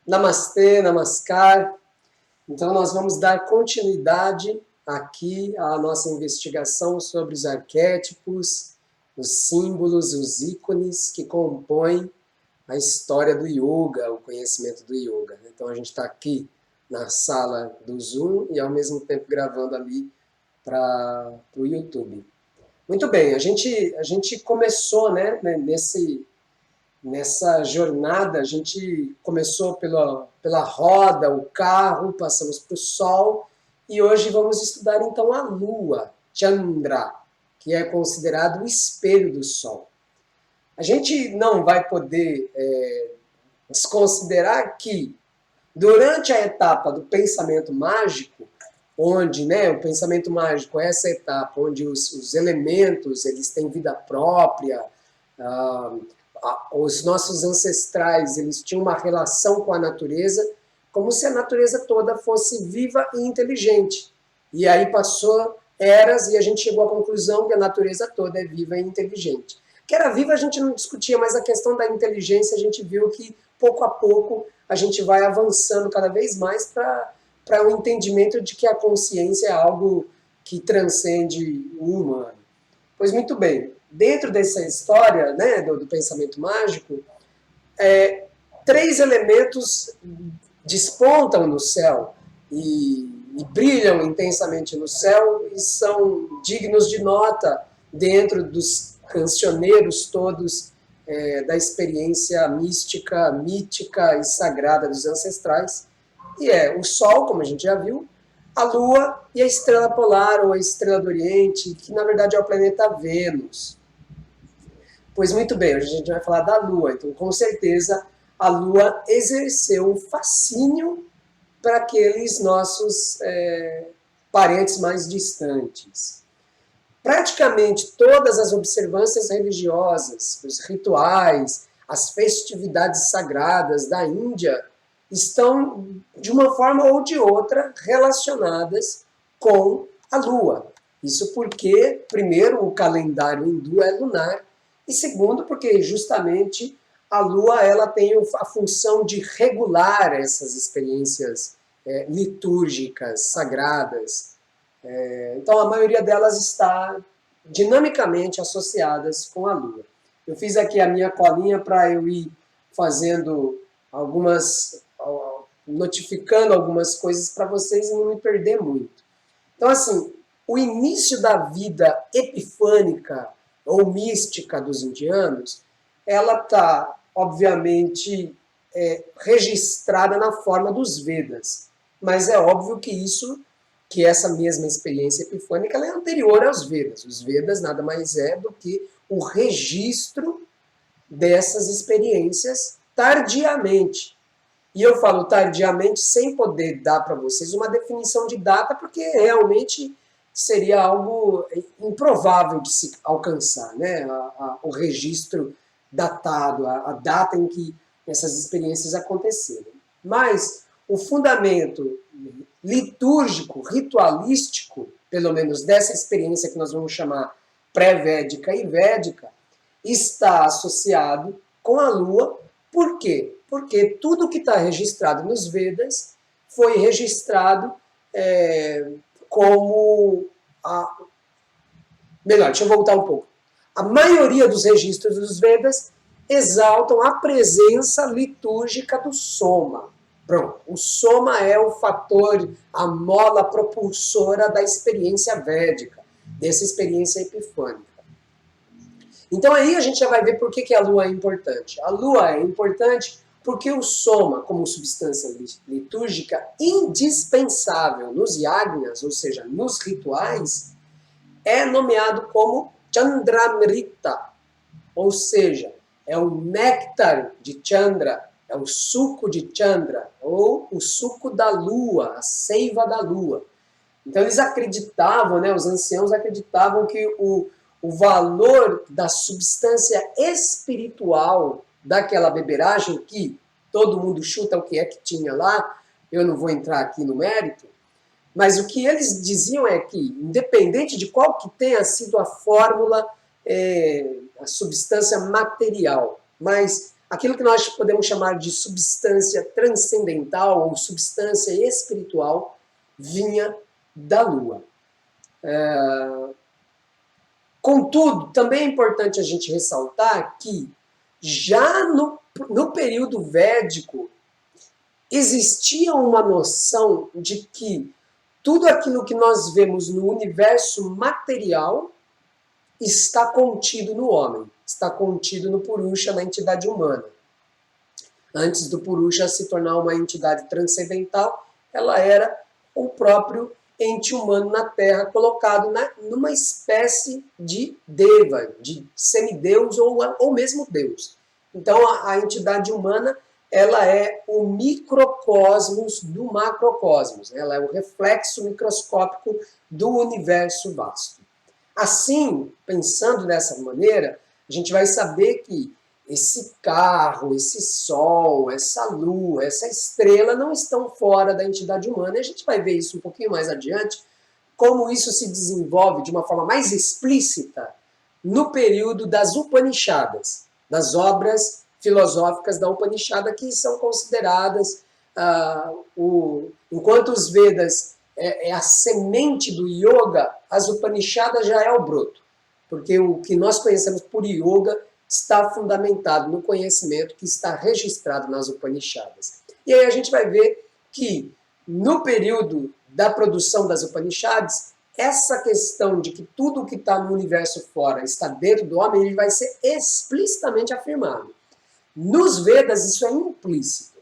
Namastê, Namaskar. Então, nós vamos dar continuidade aqui à nossa investigação sobre os arquétipos, os símbolos, os ícones que compõem a história do yoga, o conhecimento do yoga. Então, a gente está aqui na sala do Zoom e, ao mesmo tempo, gravando ali para o YouTube. Muito bem, a gente começou, né, nessa jornada. A gente começou pela roda, o carro, passamos para o Sol, e hoje vamos estudar então a Lua, Chandra, que é considerado o espelho do Sol. A gente não vai poder desconsiderar que, durante a etapa do pensamento mágico, onde, né, o pensamento mágico é essa etapa onde os elementos eles têm vida própria, ah, os nossos ancestrais eles tinham uma relação com a natureza, como se a natureza toda fosse viva e inteligente. E aí passou eras e a gente chegou à conclusão que a natureza toda é viva e inteligente. Que era viva a gente não discutia, mas a questão da inteligência a gente viu que pouco a pouco a gente vai avançando cada vez mais para o entendimento de que a consciência é algo que transcende o humano. Pois muito bem, dentro dessa história, né, do pensamento mágico, três elementos despontam no céu e brilham intensamente no céu e são dignos de nota dentro dos cancioneiros todos da experiência mística, mítica e sagrada dos ancestrais. E é o Sol, como a gente já viu, a Lua e a estrela polar, ou a estrela do Oriente, que na verdade é o planeta Vênus. Pois muito bem, hoje a gente vai falar da Lua. Então, com certeza, a Lua exerceu um fascínio para aqueles nossos parentes mais distantes. Praticamente todas as observâncias religiosas, os rituais, as festividades sagradas da Índia estão, de uma forma ou de outra, relacionadas com a Lua. Isso porque, primeiro, o calendário hindu é lunar, e segundo, porque justamente a Lua ela tem a função de regular essas experiências litúrgicas, sagradas. Então, a maioria delas está dinamicamente associadas com a Lua. Eu fiz aqui a minha colinha para eu ir fazendo notificando algumas coisas para vocês e não me perder muito. Então, assim, o início da vida epifânica ou mística dos indianos, ela está, obviamente, registrada na forma dos Vedas. Mas é óbvio que essa mesma experiência epifânica ela é anterior aos Vedas. Os Vedas nada mais é do que o registro dessas experiências tardiamente. E eu falo tardiamente sem poder dar para vocês uma definição de data, porque realmente seria algo improvável de se alcançar, né? O registro datado, a data em que essas experiências aconteceram. Mas o fundamento litúrgico, ritualístico, pelo menos dessa experiência que nós vamos chamar pré-védica e védica, está associado com a Lua. Por quê? Porque tudo que está registrado nos Vedas foi registrado como Melhor, deixa eu voltar um pouco. A maioria dos registros dos Vedas exaltam a presença litúrgica do Soma. Pronto, o Soma é o fator, a mola propulsora da experiência védica, dessa experiência epifânica. Então aí a gente já vai ver por que a Lua é importante. A Lua é importante porque o Soma, como substância litúrgica indispensável nos yagnas, ou seja, nos rituais, é nomeado como Chandramrita, ou seja, é o néctar de Chandra, é o suco de Chandra, ou o suco da Lua, a seiva da Lua. Então eles acreditavam, né, os anciãos acreditavam que o valor da substância espiritual daquela beberagem, que todo mundo chuta o que é que tinha lá, eu não vou entrar aqui no mérito, mas o que eles diziam é que, independente de qual que tenha sido a fórmula, a substância material, mas aquilo que nós podemos chamar de substância transcendental ou substância espiritual vinha da Lua. Contudo, também é importante a gente ressaltar que já no período védico existia uma noção de que tudo aquilo que nós vemos no universo material está contido no homem, está contido no Purusha, na entidade humana. Antes do Purusha se tornar uma entidade transcendental, ela era o próprio ente humano na Terra, colocado numa espécie de deva, de semideus ou mesmo Deus. Então a entidade humana, ela é o microcosmos do macrocosmos, ela é o reflexo microscópico do universo vasto. Assim, pensando dessa maneira, a gente vai saber que esse carro, esse sol, essa lua, essa estrela não estão fora da entidade humana. E a gente vai ver isso um pouquinho mais adiante, como isso se desenvolve de uma forma mais explícita no período das Upanishadas, das obras filosóficas da Upanishada, que são consideradas, enquanto os Vedas é a semente do yoga, as Upanishadas já é o broto, porque o que nós conhecemos por yoga está fundamentado no conhecimento que está registrado nas Upanishadas. E aí a gente vai ver que, no período da produção das Upanishads, essa questão de que tudo o que está no universo fora está dentro do homem, ele vai ser explicitamente afirmado. Nos Vedas, isso é implícito.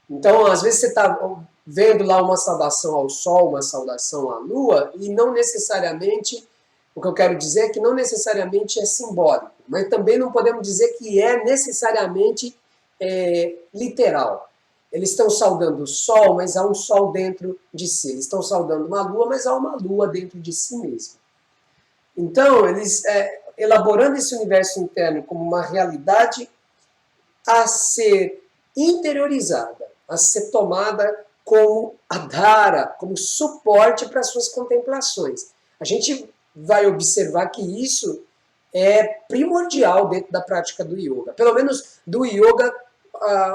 Então, às vezes você está vendo lá uma saudação ao Sol, uma saudação à Lua, e não necessariamente, o que eu quero dizer é que não necessariamente é simbólico, mas também não podemos dizer que é necessariamente literal. Eles estão saudando o Sol, mas há um Sol dentro de si. Eles estão saudando uma Lua, mas há uma Lua dentro de si mesmo. Então, eles, elaborando esse universo interno como uma realidade a ser interiorizada, a ser tomada como adhara, como suporte para suas contemplações. A gente vai observar que isso é primordial dentro da prática do yoga, pelo menos do yoga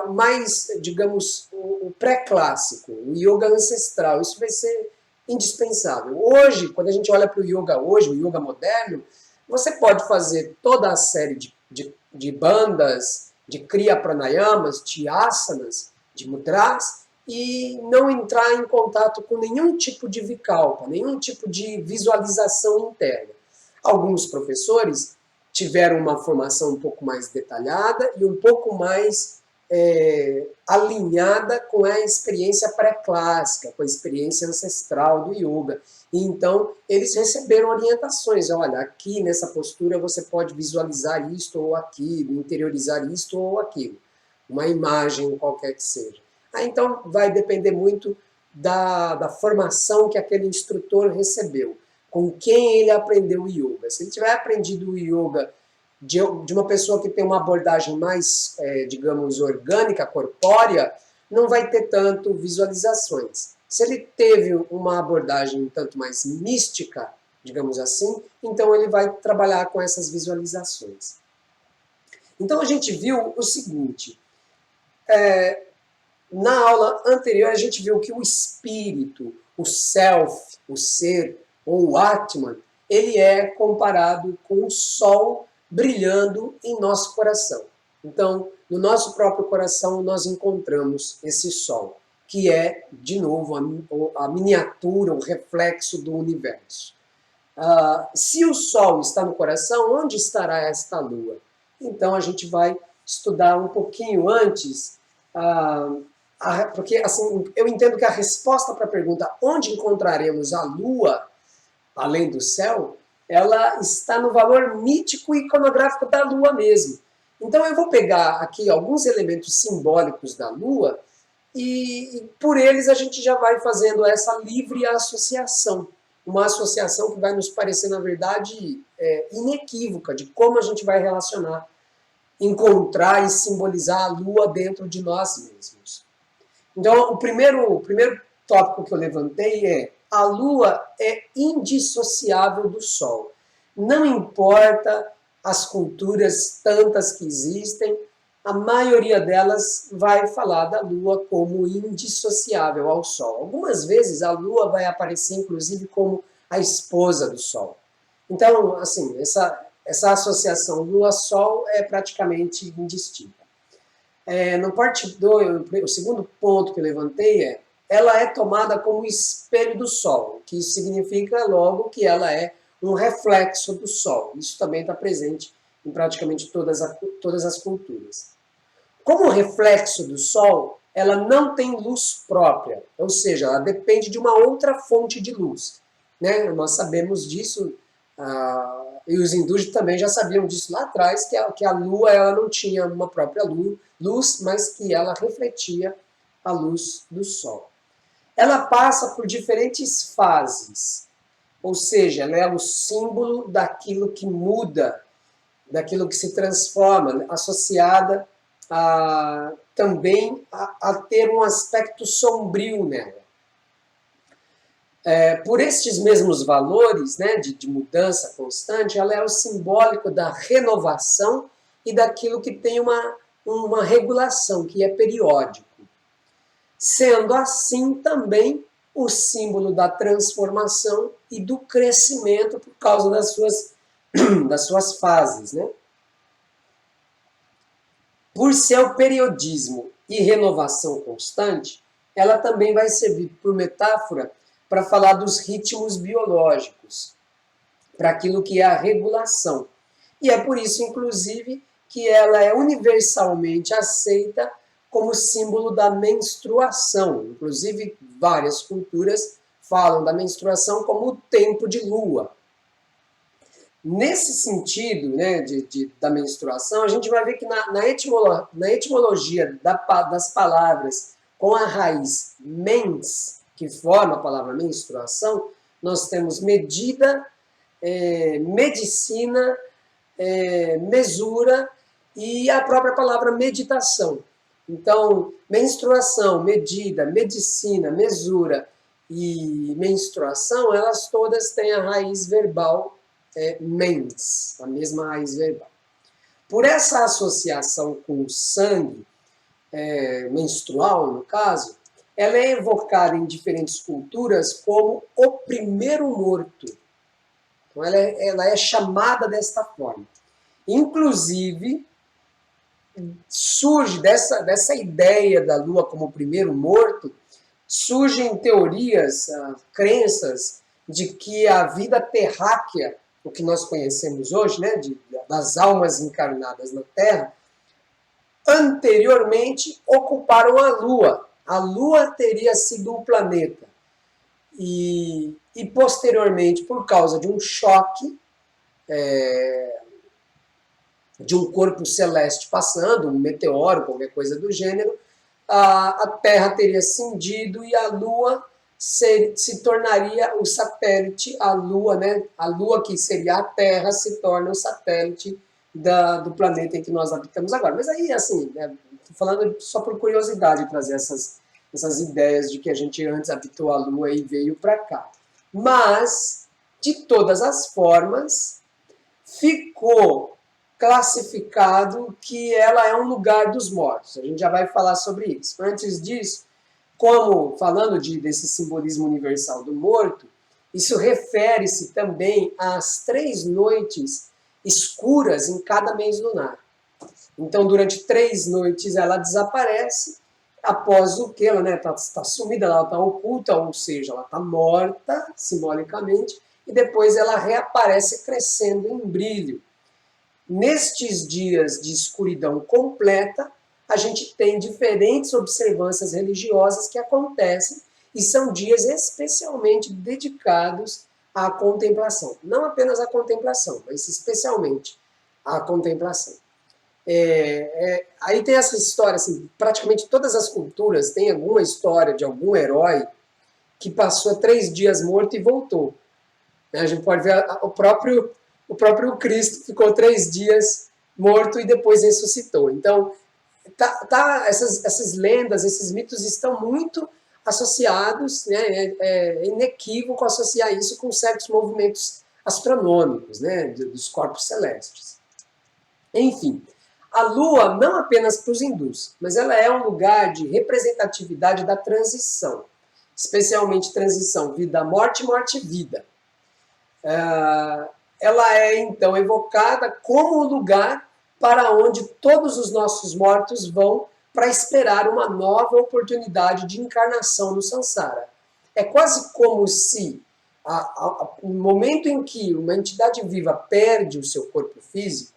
mais, digamos, o pré-clássico, o yoga ancestral. Isso vai ser indispensável. Hoje, quando a gente olha para o yoga hoje, o yoga moderno, você pode fazer toda a série de bandas, de kriya pranayamas, de asanas, de mudras, e não entrar em contato com nenhum tipo de vikalpa, nenhum tipo de visualização interna. Alguns professores tiveram uma formação um pouco mais detalhada e um pouco mais alinhada com a experiência pré-clássica, com a experiência ancestral do yoga. E então, eles receberam orientações. Olha, aqui nessa postura você pode visualizar isto ou aquilo, interiorizar isto ou aquilo. Uma imagem qualquer que seja. Então, vai depender muito da formação que aquele instrutor recebeu, com quem ele aprendeu o yoga. Se ele tiver aprendido o yoga de uma pessoa que tem uma abordagem mais, digamos, orgânica, corpórea, não vai ter tanto visualizações. Se ele teve uma abordagem um tanto mais mística, digamos assim, então ele vai trabalhar com essas visualizações. Então a gente viu o seguinte, na aula anterior a gente viu que o espírito, o self, o ser, ou o Atman, ele é comparado com o sol brilhando em nosso coração. Então, no nosso próprio coração, nós encontramos esse sol, que é, de novo, a miniatura, o reflexo do universo. Se o sol está no coração, onde estará esta lua? Então, a gente vai estudar um pouquinho antes, porque assim, eu entendo que a resposta para a pergunta onde encontraremos a lua, além do céu, ela está no valor mítico e iconográfico da Lua mesmo. Então eu vou pegar aqui alguns elementos simbólicos da Lua e por eles a gente já vai fazendo essa livre associação. Uma associação que vai nos parecer, na verdade, inequívoca de como a gente vai relacionar, encontrar e simbolizar a Lua dentro de nós mesmos. Então o primeiro tópico que eu levantei é: a Lua é indissociável do Sol. Não importa as culturas tantas que existem, a maioria delas vai falar da Lua como indissociável ao Sol. Algumas vezes a Lua vai aparecer, inclusive, como a esposa do Sol. Então, assim, essa associação Lua-Sol é praticamente indistinta. No parte 2, o segundo ponto que eu levantei ela é tomada como espelho do Sol, que significa logo que ela é um reflexo do Sol. Isso também está presente em praticamente todas as culturas. Como reflexo do Sol, ela não tem luz própria, ou seja, ela depende de uma outra fonte de luz. Né? Nós sabemos disso, e os hindus também já sabiam disso lá atrás, que a Lua ela não tinha uma própria luz, mas que ela refletia a luz do Sol. Ela passa por diferentes fases, ou seja, ela é o símbolo daquilo que muda, daquilo que se transforma, associada também a ter um aspecto sombrio nela. Por estes mesmos valores, né, de mudança constante, ela é o simbólico da renovação e daquilo que tem uma regulação, que é periódico. Sendo assim também o símbolo da transformação e do crescimento por causa das suas fases, né? Por seu periodismo e renovação constante, ela também vai servir por metáfora para falar dos ritmos biológicos, para aquilo que é a regulação. E é por isso, inclusive, que ela é universalmente aceita como símbolo da menstruação. Inclusive, várias culturas falam da menstruação como o tempo de lua. Nesse sentido, né, da menstruação, a gente vai ver que na etimologia das palavras com a raiz mens, que forma a palavra menstruação, nós temos medida, medicina, mesura e a própria palavra meditação. Então, menstruação, medida, medicina, mesura e menstruação, elas todas têm a raiz verbal mens, a mesma raiz verbal. Por essa associação com o sangue menstrual, no caso, ela é evocada em diferentes culturas como o primeiro morto. Então, ela é chamada desta forma. Inclusive, surge dessa ideia da Lua como o primeiro morto, surgem teorias, crenças de que a vida terráquea, o que nós conhecemos hoje, né, das almas encarnadas na Terra, anteriormente ocuparam a Lua. A Lua teria sido o planeta. E posteriormente, por causa de um choque, de um corpo celeste passando, um meteoro, qualquer coisa do gênero, a Terra teria cindido e a Lua se tornaria o satélite, a Lua, né? A Lua que seria a Terra se torna o satélite do planeta em que nós habitamos agora. Mas aí, assim, estou falando só por curiosidade, trazer essas ideias de que a gente antes habitou a Lua e veio para cá. Mas, de todas as formas, ficou classificado que ela é um lugar dos mortos. A gente já vai falar sobre isso. Antes disso, como falando desse simbolismo universal do morto, isso refere-se também às 3 noites escuras em cada mês lunar. Então, durante 3 noites ela desaparece, após o que ela está sumida, ela está oculta, ou seja, ela está morta, simbolicamente, e depois ela reaparece crescendo em brilho. Nestes dias de escuridão completa, a gente tem diferentes observâncias religiosas que acontecem e são dias especialmente dedicados à contemplação. Não apenas à contemplação, mas especialmente à contemplação. Aí tem essa história, assim, praticamente todas as culturas têm alguma história de algum herói que passou 3 dias morto e voltou. A gente pode ver o próprio Cristo ficou 3 dias morto e depois ressuscitou. Então, essas lendas, esses mitos estão muito associados, né, é inequívoco associar isso com certos movimentos astronômicos, né, dos corpos celestes. Enfim, A Lua, não apenas para os hindus, mas ela é um lugar de representatividade da transição, especialmente transição vida-morte, morte-vida. Ela é, então, evocada como o lugar para onde todos os nossos mortos vão para esperar uma nova oportunidade de encarnação no samsara. É quase como se, no momento em que uma entidade viva perde o seu corpo físico,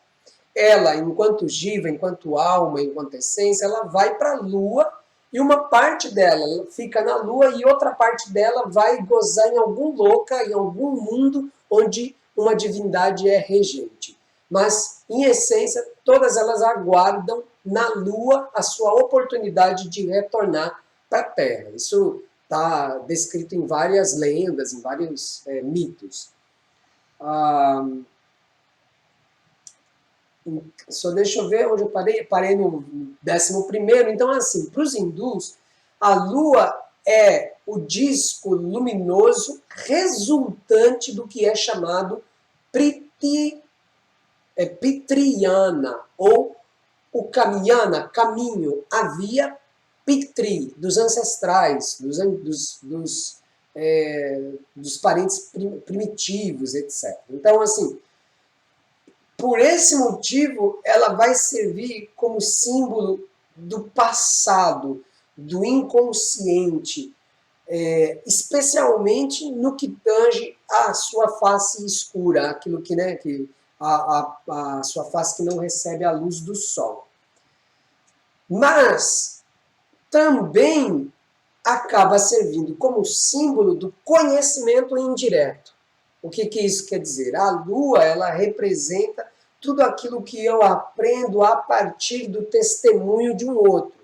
ela, enquanto jiva, enquanto alma, enquanto essência, ela vai para a Lua e uma parte dela fica na Lua e outra parte dela vai gozar em algum loca, em algum mundo onde uma divindade é regente. Mas, em essência, todas elas aguardam na Lua a sua oportunidade de retornar para a Terra. Isso está descrito em várias lendas, em vários mitos. Só deixa eu ver onde eu parei no 11º. Então, assim, para os hindus, a Lua é o disco luminoso resultante do que é chamado Pitriyana, ou o Kamyana, caminho, a via Pitri, dos ancestrais, dos parentes primitivos, etc. Então, assim, por esse motivo, ela vai servir como símbolo do passado, do inconsciente, especialmente no que tange a sua face escura, aquilo que, né, a sua face que não recebe a luz do sol. Mas também acaba servindo como símbolo do conhecimento indireto. O que isso quer dizer? A Lua, ela representa tudo aquilo que eu aprendo a partir do testemunho de um outro.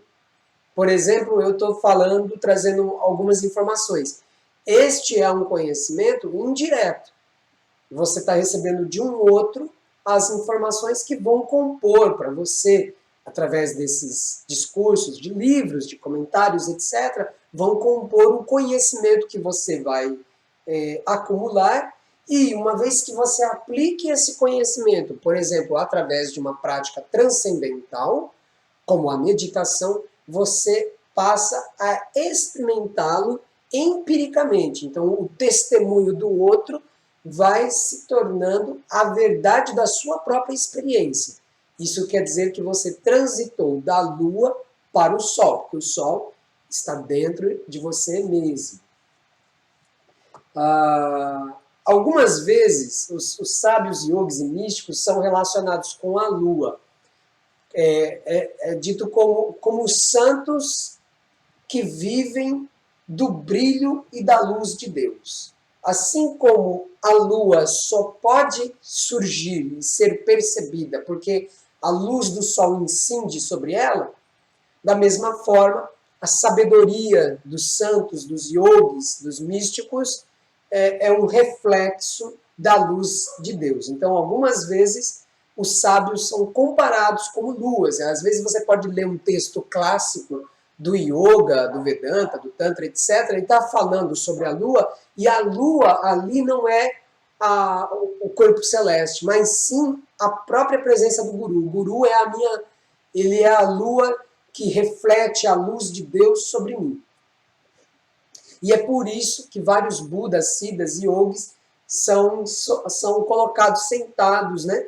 Por exemplo, eu estou falando, trazendo algumas informações. Este é um conhecimento indireto. Você está recebendo de um outro as informações que vão compor para você, através desses discursos, de livros, de comentários, etc., vão compor o conhecimento que você vai acumular. E uma vez que você aplique esse conhecimento, por exemplo, através de uma prática transcendental, como a meditação, você passa a experimentá-lo empiricamente. Então, o testemunho do outro vai se tornando a verdade da sua própria experiência. Isso quer dizer que você transitou da Lua para o Sol, porque o Sol está dentro de você mesmo. Algumas vezes, os sábios yogis e místicos são relacionados com a Lua. É dito como santos que vivem do brilho e da luz de Deus. Assim como a Lua só pode surgir e ser percebida porque a luz do Sol incide sobre ela, da mesma forma, a sabedoria dos santos, dos yogis, dos místicos, é um reflexo da luz de Deus. Então, algumas vezes, os sábios são comparados como luas. Às vezes você pode ler um texto clássico do yoga, do Vedanta, do Tantra, etc., e está falando sobre a lua, e a lua ali não é o corpo celeste, mas sim a própria presença do guru. O guru ele é a lua que reflete a luz de Deus sobre mim. E é por isso que vários budas, siddhas e yogis são colocados sentados, né,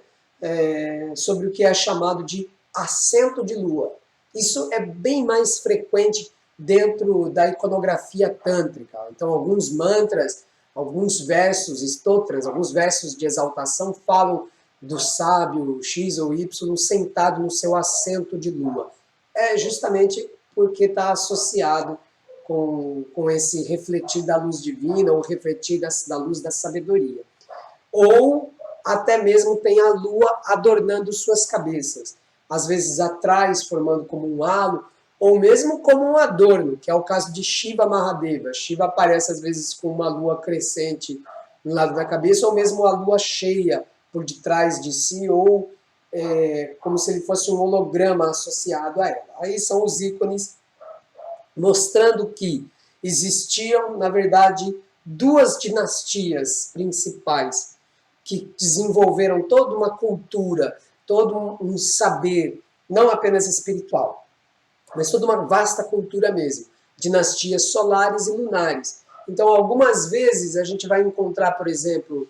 sobre o que é chamado de assento de lua. Isso é bem mais frequente dentro da iconografia tântrica. Então, alguns mantras, alguns versos, stotras, alguns versos de exaltação falam do sábio X ou Y sentado no seu assento de lua. É justamente porque está associado com esse refletir da luz divina, ou refletir da luz da sabedoria. Ou até mesmo tem a lua adornando suas cabeças. Às vezes atrás, formando como um halo, ou mesmo como um adorno, que é o caso de Shiva Mahadeva. Shiva aparece às vezes com uma lua crescente no lado da cabeça, ou mesmo a lua cheia por detrás de si, ou como se ele fosse um holograma associado a ela. Aí são os ícones mostrando que existiam, na verdade, duas dinastias principais que desenvolveram toda uma cultura, todo um saber não apenas espiritual, mas toda uma vasta cultura mesmo, dinastias solares e lunares. Então, algumas vezes a gente vai encontrar, por exemplo,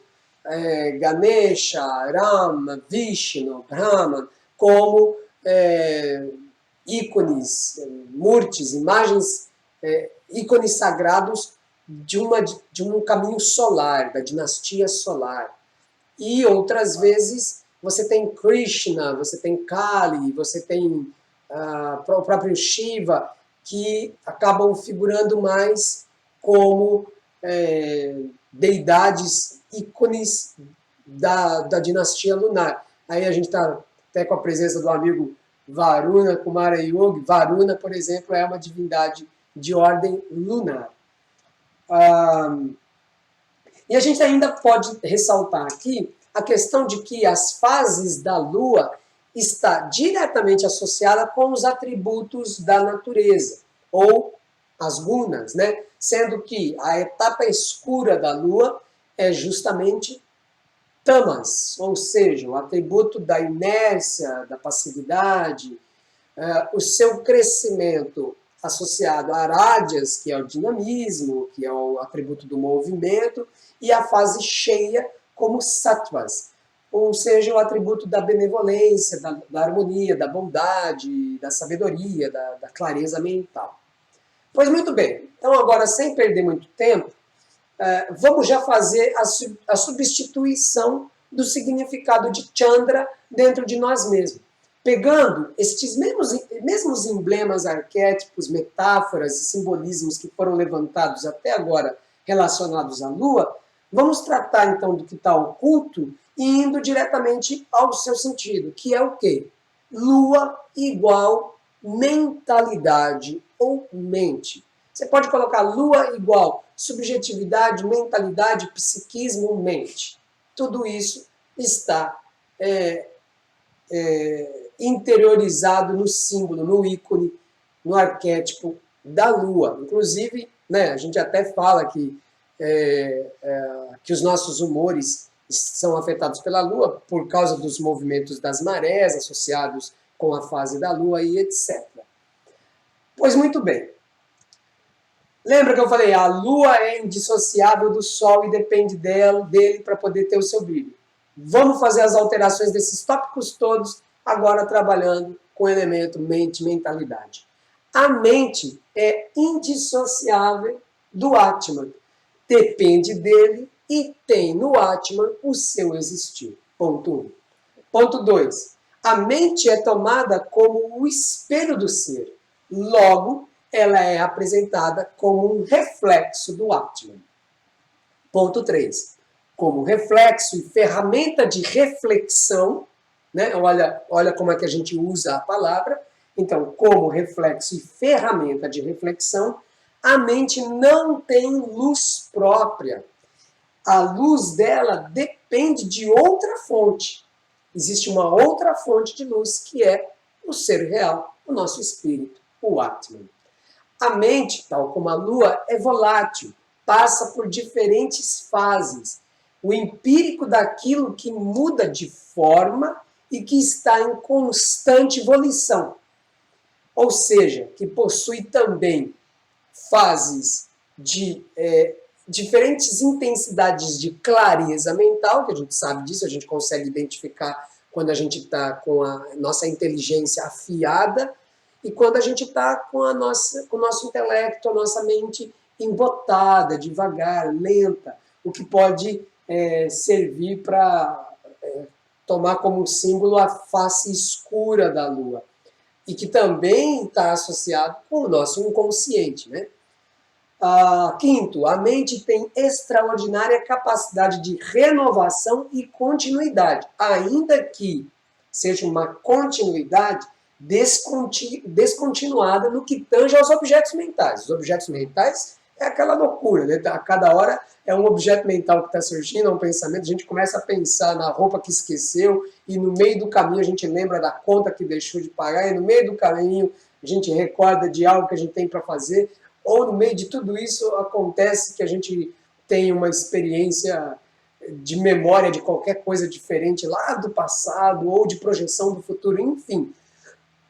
Ganesha, Rama, Vishnu, Brahman, como ícones, murtis, imagens, ícones sagrados de um caminho solar, da dinastia solar. E outras vezes você tem Krishna, você tem Kali, você tem o próprio Shiva, que acabam figurando mais como deidades, ícones da dinastia lunar. Aí a gente está até com a presença do amigo Varuna Kumara Yogi. Varuna, por exemplo, é uma divindade de ordem lunar. E a gente ainda pode ressaltar aqui a questão de que as fases da Lua está diretamente associada com os atributos da natureza, ou as gunas, né? Sendo que a etapa escura da Lua é justamente tamas, ou seja, o atributo da inércia, da passividade, o seu crescimento associado a arádias, que é o dinamismo, que é o atributo do movimento, e a fase cheia como sattvas, ou seja, o atributo da benevolência, da harmonia, da bondade, da sabedoria, da clareza mental. Pois muito bem, então agora, sem perder muito tempo, vamos já fazer a substituição do significado de Chandra dentro de nós mesmos. Pegando estes mesmos emblemas, arquétipos, metáforas e simbolismos que foram levantados até agora relacionados à Lua, vamos tratar então do que está oculto e indo diretamente ao seu sentido, que é o quê? Lua igual mentalidade ou mente. Você pode colocar Lua igual subjetividade, mentalidade, psiquismo, mente. Tudo isso está interiorizado no símbolo, no ícone, no arquétipo da Lua. Inclusive, né, a gente até fala que os nossos humores são afetados pela Lua por causa dos movimentos das marés associados com a fase da Lua e etc. Pois muito bem. Lembra que eu falei, a Lua é indissociável do Sol e depende dele para poder ter o seu brilho. Vamos fazer as alterações desses tópicos todos, agora trabalhando com o elemento mente, mentalidade. A mente é indissociável do Atman. Depende dele e tem no Atman o seu existir. Ponto 1. Ponto 2. A mente é tomada como o espelho do ser. Logo, ela é apresentada como um reflexo do Atman. Ponto 3. Como reflexo e ferramenta de reflexão, né? Olha como é que a gente usa a palavra. Então, como reflexo e ferramenta de reflexão, a mente não tem luz própria. A luz dela depende de outra fonte. Existe uma outra fonte de luz que é o ser real, o nosso espírito, o Atman. A mente, tal como a Lua, é volátil, passa por diferentes fases. O empírico daquilo que muda de forma e que está em constante evolução. Ou seja, que possui também fases de diferentes intensidades de clareza mental, que a gente sabe disso, a gente consegue identificar quando a gente está com a nossa inteligência afiada e quando a gente está com o nosso intelecto, a nossa mente embotada, devagar, lenta, o que pode servir para tomar como símbolo a face escura da Lua, e que também está associado com o nosso inconsciente, né? Quinto, a mente tem extraordinária capacidade de renovação e continuidade, ainda que seja uma continuidade descontinuada no que tange aos objetos mentais. Os objetos mentais é aquela loucura, né? A cada hora é um objeto mental que está surgindo, é um pensamento, a gente começa a pensar na roupa que esqueceu e no meio do caminho a gente lembra da conta que deixou de pagar e no meio do caminho a gente recorda de algo que a gente tem para fazer, ou no meio de tudo isso acontece que a gente tem uma experiência de memória de qualquer coisa diferente lá do passado ou de projeção do futuro, enfim.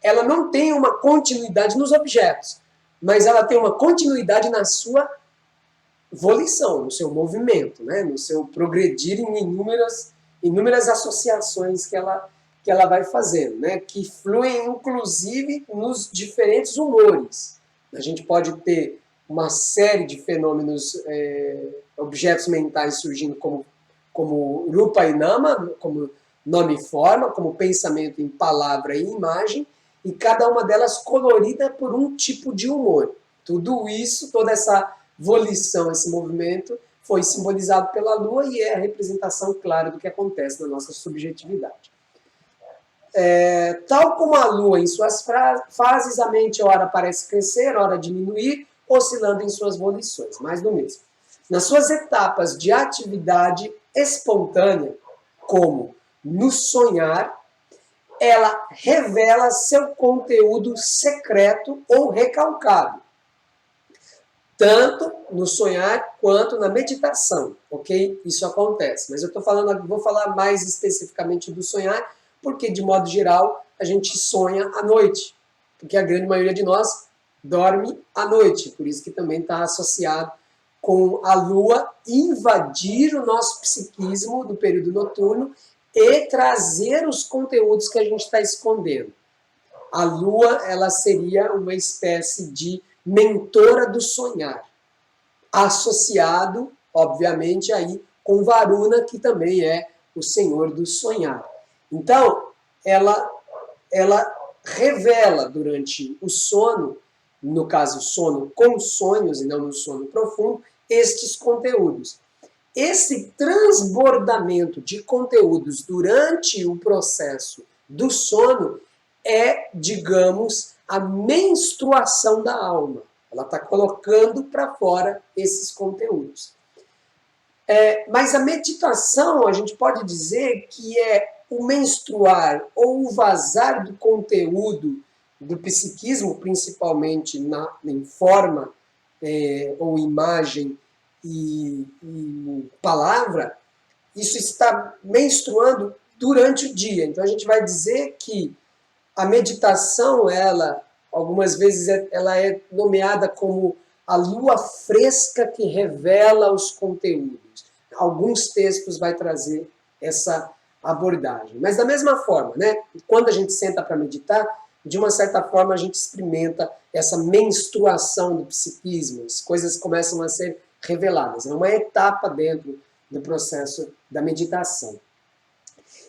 ela não tem uma continuidade nos objetos, mas ela tem uma continuidade na sua volição, no seu movimento, né? No seu progredir em inúmeras associações que ela vai fazendo, né? Que fluem, inclusive, nos diferentes humores. A gente pode ter uma série de fenômenos, objetos mentais surgindo como rupa e nama, como nome e forma, como pensamento em palavra e imagem, e cada uma delas colorida por um tipo de humor. Tudo isso, toda essa volição, esse movimento, foi simbolizado pela Lua e é a representação clara do que acontece na nossa subjetividade. Tal como a Lua em suas fases, a mente ora parece crescer, ora diminuir, oscilando em suas volições, mais do mesmo. Nas suas etapas de atividade espontânea, como no sonhar, ela revela seu conteúdo secreto ou recalcado, tanto no sonhar quanto na meditação, ok? Isso acontece. Mas vou falar mais especificamente do sonhar, porque de modo geral a gente sonha à noite, porque a grande maioria de nós dorme à noite, por isso que também está associado com a Lua invadir o nosso psiquismo do período noturno e trazer os conteúdos que a gente está escondendo. A Lua, ela seria uma espécie de mentora do sonhar, associado, obviamente, aí com Varuna, que também é o senhor do sonhar. Então, ela revela durante o sono, no caso sono com sonhos e não no sono profundo, estes conteúdos. Esse transbordamento de conteúdos durante o processo do sono é, digamos, a menstruação da alma. Ela está colocando para fora esses conteúdos. Mas a meditação, a gente pode dizer que é o menstruar ou o vazar do conteúdo do psiquismo, principalmente em forma ou imagem e palavra, isso está menstruando durante o dia. Então a gente vai dizer que a meditação, algumas vezes ela é nomeada como a lua fresca que revela os conteúdos. Alguns textos vai trazer essa abordagem. Mas da mesma forma, né, quando a gente senta para meditar, de uma certa forma a gente experimenta essa menstruação do psiquismo, as coisas começam a ser reveladas. É uma etapa dentro do processo da meditação.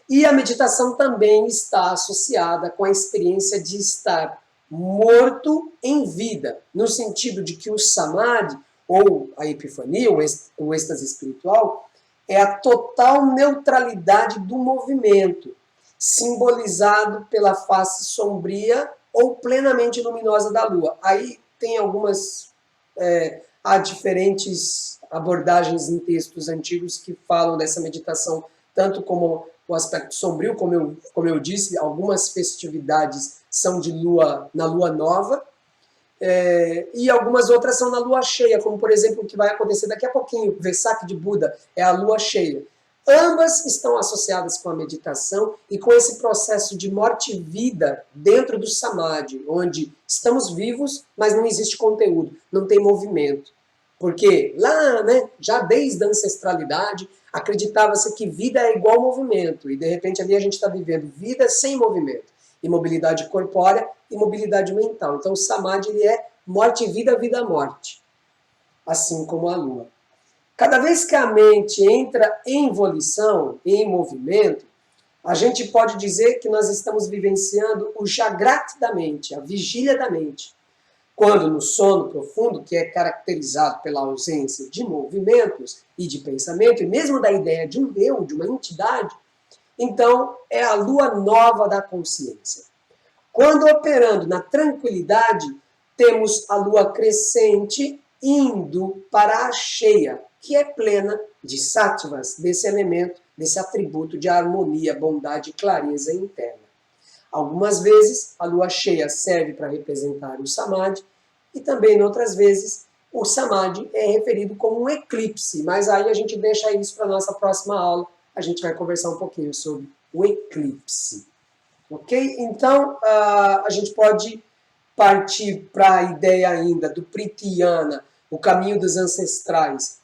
E a meditação também está associada com a experiência de estar morto em vida, no sentido de que o samadhi, ou a epifania, o êxtase espiritual, é a total neutralidade do movimento, simbolizado pela face sombria ou plenamente luminosa da Lua. Aí tem há diferentes abordagens em textos antigos que falam dessa meditação, tanto como o aspecto sombrio, como eu disse, algumas festividades são na lua nova, e algumas outras são na lua cheia, como por exemplo o que vai acontecer daqui a pouquinho, o Vesak de Buda, é a lua cheia. Ambas estão associadas com a meditação e com esse processo de morte e vida dentro do samadhi, onde estamos vivos, mas não existe conteúdo, não tem movimento. Porque lá, né, já desde a ancestralidade, acreditava-se que vida é igual movimento, e de repente ali a gente está vivendo vida sem movimento, imobilidade corpórea e mobilidade mental. Então o samadhi ele é morte, vida, morte, assim como a lua. Cada vez que a mente entra em volição, em movimento, a gente pode dizer que nós estamos vivenciando o Jagrat da mente, a vigília da mente. Quando no sono profundo, que é caracterizado pela ausência de movimentos e de pensamento, e mesmo da ideia de um eu, de uma entidade, então é a lua nova da consciência. Quando operando na tranquilidade, temos a lua crescente indo para a cheia, que é plena de sattvas, desse elemento, desse atributo de harmonia, bondade e clareza interna. Algumas vezes a lua cheia serve para representar o samadhi e também, em outras vezes, o samadhi é referido como um eclipse, mas aí a gente deixa isso para a nossa próxima aula. A gente vai conversar um pouquinho sobre o eclipse. Ok? Então, a gente pode partir para a ideia ainda do Prithyana, o caminho dos ancestrais,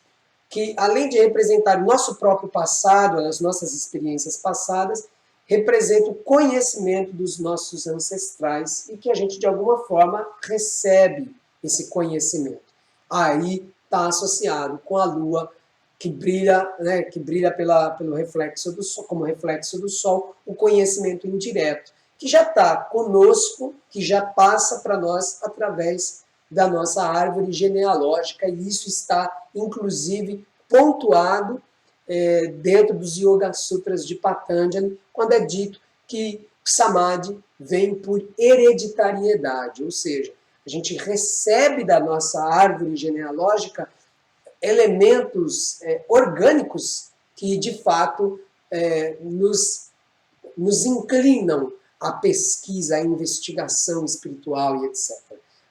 que além de representar o nosso próprio passado, as nossas experiências passadas, representa o conhecimento dos nossos ancestrais e que a gente, de alguma forma, recebe esse conhecimento. Aí está associado com a Lua, que brilha pelo reflexo do Sol, como reflexo do Sol, o conhecimento indireto, que já está conosco, que já passa para nós através da nossa árvore genealógica, e isso está, inclusive, pontuado dentro dos Yoga Sutras de Patanjali, quando é dito que Samadhi vem por hereditariedade, ou seja, a gente recebe da nossa árvore genealógica elementos orgânicos que, de fato, nos inclinam à pesquisa, à investigação espiritual e etc.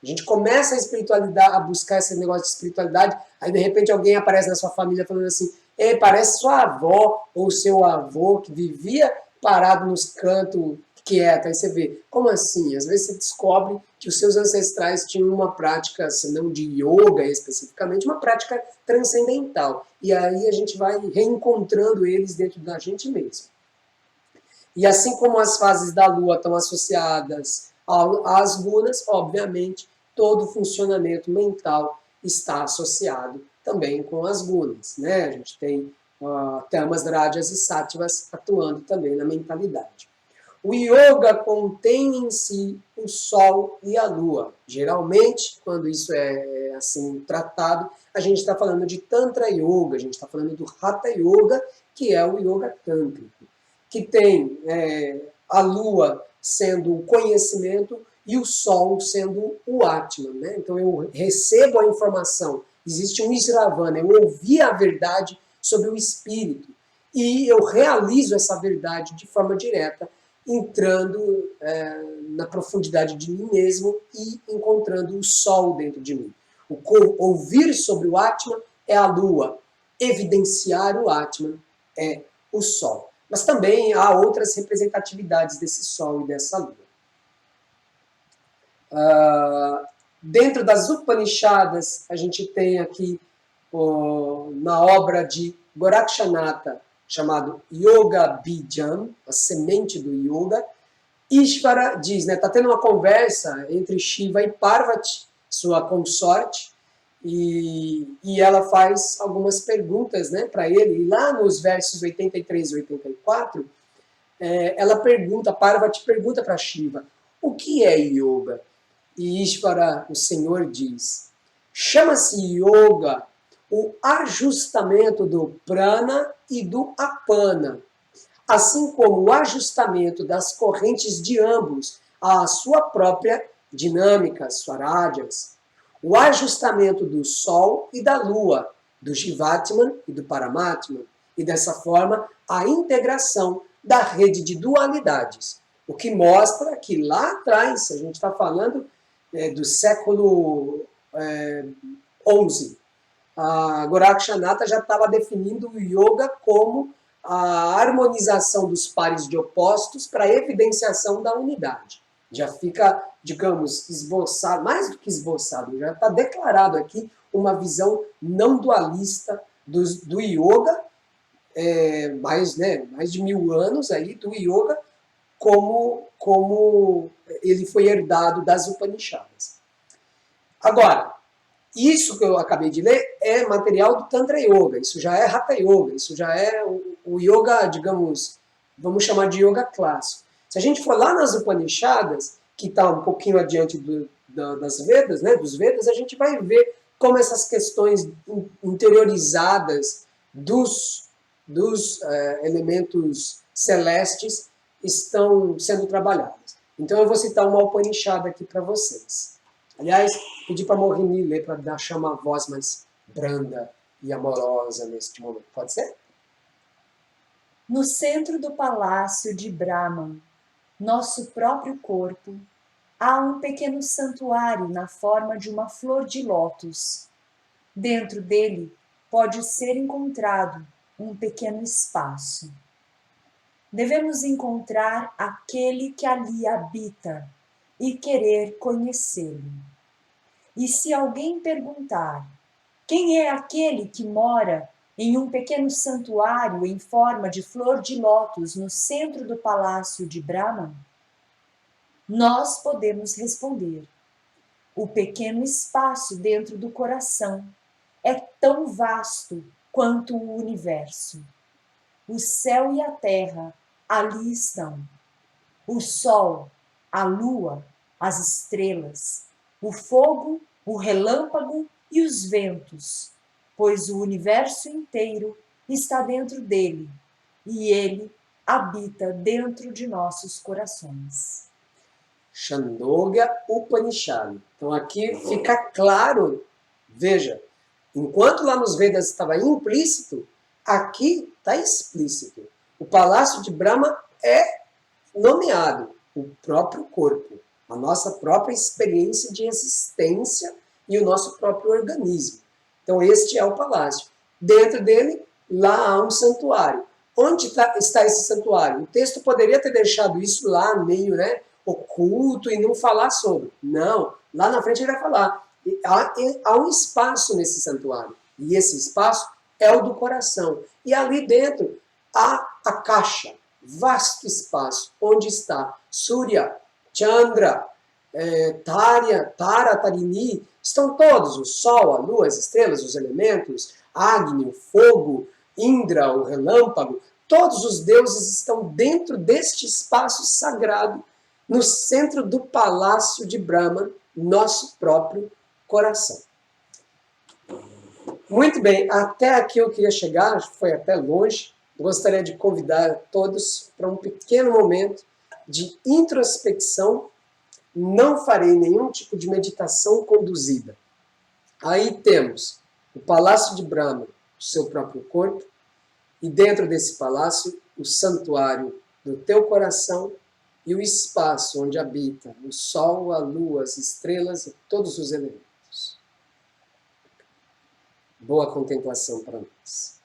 A gente começa a espiritualidade, a buscar esse negócio de espiritualidade, aí de repente alguém aparece na sua família falando assim, parece sua avó ou seu avô que vivia parado nos cantos quieto. Aí você vê, como assim? Às vezes você descobre que os seus ancestrais tinham uma prática, se não de yoga especificamente, uma prática transcendental. E aí a gente vai reencontrando eles dentro da gente mesmo. E assim como as fases da Lua estão associadas às gunas, obviamente, todo o funcionamento mental está associado também com as gunas. Né? A gente tem tamas, rajas e sattvas atuando também na mentalidade. O yoga contém em si o Sol e a Lua. Geralmente, quando isso é assim tratado, a gente está falando de Tantra Yoga, a gente está falando do Hatha Yoga, que é o yoga tântrico, que tem a Lua sendo o conhecimento e o Sol sendo o Atman. Né? Então eu recebo a informação, existe um Isravana, eu ouvi a verdade sobre o espírito e eu realizo essa verdade de forma direta, entrando na profundidade de mim mesmo e encontrando o Sol dentro de mim. Ouvir sobre o Atman é a Lua, evidenciar o Atman é o Sol. Mas também há outras representatividades desse Sol e dessa Lua. Dentro das Upanishadas, a gente tem aqui na obra de Gorakshanata, chamado Yoga Bijam, a semente do yoga, Ishvara diz, né, está tendo uma conversa entre Shiva e Parvati, sua consorte, e ela faz algumas perguntas, né, para ele, e lá nos versos 83 e 84, ela pergunta, Parvati pergunta para Shiva, o que é yoga? E Ishvara, o Senhor, diz, chama-se yoga o ajustamento do prana e do apana, assim como o ajustamento das correntes de ambos à sua própria dinâmica, swarajas, o ajustamento do Sol e da Lua, do Jivatman e do Paramatman, e dessa forma a integração da rede de dualidades, o que mostra que lá atrás, a gente está falando do século XI, a Gorakshanata já estava definindo o yoga como a harmonização dos pares de opostos para a evidenciação da unidade. Já fica, digamos, esboçado, mais do que esboçado, já está declarado aqui uma visão não dualista do yoga, mais de 1000 anos aí, do yoga, como ele foi herdado das Upanishadas. Agora, isso que eu acabei de ler é material do Tantra Yoga, isso já é Hatha Yoga, isso já é o yoga, digamos, vamos chamar de yoga clássico. Se a gente for lá nas Upanishadas, que está um pouquinho adiante das Vedas, né, dos Vedas, a gente vai ver como essas questões interiorizadas dos elementos celestes estão sendo trabalhadas. Então eu vou citar uma Upanishada aqui para vocês. Aliás, pedi para a Mohini ler para deixar uma voz mais branda e amorosa neste momento. Pode ser? No centro do palácio de Brahman, nosso próprio corpo, há um pequeno santuário na forma de uma flor de lótus. Dentro dele pode ser encontrado um pequeno espaço. Devemos encontrar aquele que ali habita e querer conhecê-lo. E se alguém perguntar: quem é aquele que mora em um pequeno santuário em forma de flor de lótus no centro do palácio de Brahma? Nós podemos responder: o pequeno espaço dentro do coração é tão vasto quanto o universo. O céu e a terra ali estão. O sol, a lua, as estrelas, o fogo, o relâmpago e os ventos, pois o universo inteiro está dentro dele e ele habita dentro de nossos corações. Chandogya Upanishad. Então aqui fica claro, veja, enquanto lá nos Vedas estava implícito, aqui está explícito. O palácio de Brahma é nomeado o próprio corpo, a nossa própria experiência de existência e o nosso próprio organismo. Então este é o palácio. Dentro dele, lá há um santuário. Onde está esse santuário? O texto poderia ter deixado isso lá meio, né, oculto e não falar sobre. Não, lá na frente ele vai falar. Há um espaço nesse santuário. E esse espaço é o do coração. E ali dentro há a caixa, vasto espaço, onde está Surya, Chandra, Tara, Tarini, estão todos, o Sol, a Lua, as estrelas, os elementos, Agni, o fogo, Indra, o relâmpago, todos os deuses estão dentro deste espaço sagrado, no centro do palácio de Brahma, nosso próprio coração. Muito bem, até aqui eu queria chegar, foi até longe. Gostaria de convidar todos para um pequeno momento de introspecção. Não farei nenhum tipo de meditação conduzida. Aí temos o Palácio de Brahma, o seu próprio corpo, e dentro desse palácio, o santuário do teu coração e o espaço onde habita o sol, a lua, as estrelas e todos os elementos. Boa contemplação para nós.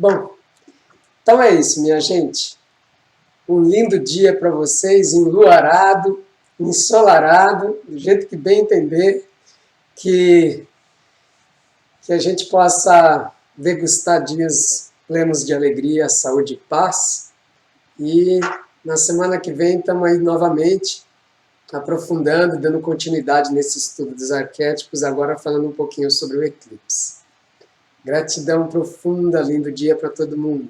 Bom, então é isso, minha gente. Um lindo dia para vocês, enluarado, ensolarado, do jeito que bem entender, que a gente possa degustar dias plenos de alegria, saúde e paz. E na semana que vem estamos aí novamente aprofundando, dando continuidade nesse estudo dos arquétipos, agora falando um pouquinho sobre o eclipse. Gratidão profunda, lindo dia para todo mundo.